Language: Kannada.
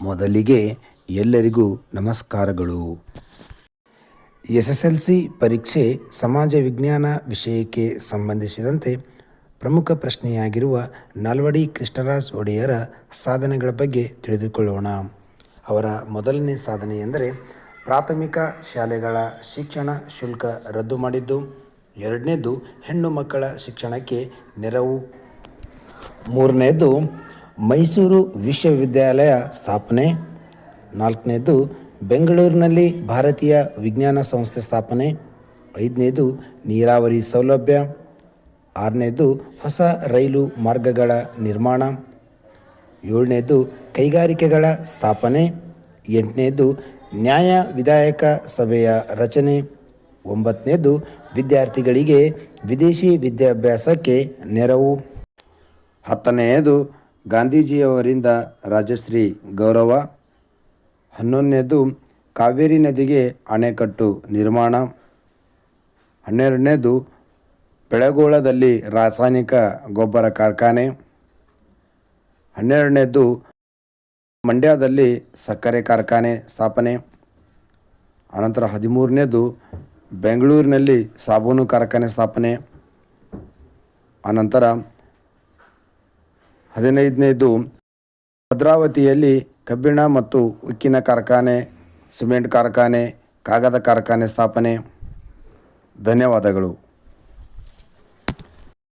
ಮೊದಲಿಗೆ ಎಲ್ಲರಿಗೂ ನಮಸ್ಕಾರಗಳು. SSLC ಪರೀಕ್ಷೆ ಸಮಾಜ ವಿಜ್ಞಾನ ವಿಷಯಕ್ಕೆ ಸಂಬಂಧಿಸಿದಂತೆ ಪ್ರಮುಖ ಪ್ರಶ್ನೆಯಾಗಿರುವ ನಾಲ್ವಡಿ ಕೃಷ್ಣರಾಜ ಒಡೆಯರ ಸಾಧನೆಗಳ ಬಗ್ಗೆ ತಿಳಿದುಕೊಳ್ಳೋಣ. ಅವರ ಮೊದಲನೇ ಸಾಧನೆ ಎಂದರೆ ಪ್ರಾಥಮಿಕ ಶಾಲೆಗಳ ಶಿಕ್ಷಣ ಶುಲ್ಕ ರದ್ದು ಮಾಡಿದ್ದು. ಎರಡನೇದು ಹೆಣ್ಣು ಮಕ್ಕಳ ಶಿಕ್ಷಣಕ್ಕೆ ನೆರವು. ಮೂರನೇದು ಮೈಸೂರು ವಿಶ್ವವಿದ್ಯಾಲಯ ಸ್ಥಾಪನೆ. ನಾಲ್ಕನೇದು ಬೆಂಗಳೂರಿನಲ್ಲಿ ಭಾರತೀಯ ವಿಜ್ಞಾನ ಸಂಸ್ಥೆ ಸ್ಥಾಪನೆ. ಐದನೇದು ನೀರಾವರಿ ಸೌಲಭ್ಯ. ಆರನೇದು ಹೊಸ ರೈಲು ಮಾರ್ಗಗಳ ನಿರ್ಮಾಣ. ಏಳನೇದು ಕೈಗಾರಿಕೆಗಳ ಸ್ಥಾಪನೆ. ಎಂಟನೇದು ನ್ಯಾಯ ವಿಧಾಯಕ ಸಭೆಯ ರಚನೆ. ಒಂಬತ್ತನೇದು ವಿದ್ಯಾರ್ಥಿಗಳಿಗೆ ವಿದೇಶಿ ವಿದ್ಯಾಭ್ಯಾಸಕ್ಕೆ ನೆರವು. ಹತ್ತನೆಯದು ಗಾಂಧೀಜಿಯವರಿಂದ ರಾಜಶ್ರೀ ಗೌರವ. 11ನೇದು ಕಾವೇರಿ ನದಿಗೆ ಅಣೆಕಟ್ಟು ನಿರ್ಮಾಣ. 12ನೇದು ಬೆಳಗೋಳದಲ್ಲಿ ರಾಸಾಯನಿಕ ಗೊಬ್ಬರ ಕಾರ್ಖಾನೆ. 12ನೇದು ಮಂಡ್ಯದಲ್ಲಿ ಸಕ್ಕರೆ ಕಾರ್ಖಾನೆ ಸ್ಥಾಪನೆ. ಅನಂತರ 13ನೇದು ಬೆಂಗಳೂರಿನಲ್ಲಿ ಸಾಬೂನು ಕಾರ್ಖಾನೆ ಸ್ಥಾಪನೆ. ಅನಂತರ 15ನೇದು ಭದ್ರಾವತಿಯಲ್ಲಿ ಕಬ್ಬಿಣ ಮತ್ತು ಉಕ್ಕಿನ ಕಾರ್ಖಾನೆ, ಸಿಮೆಂಟ್ ಕಾರ್ಖಾನೆ, ಕಾಗದ ಕಾರ್ಖಾನೆ ಸ್ಥಾಪನೆ. ಧನ್ಯವಾದಗಳು.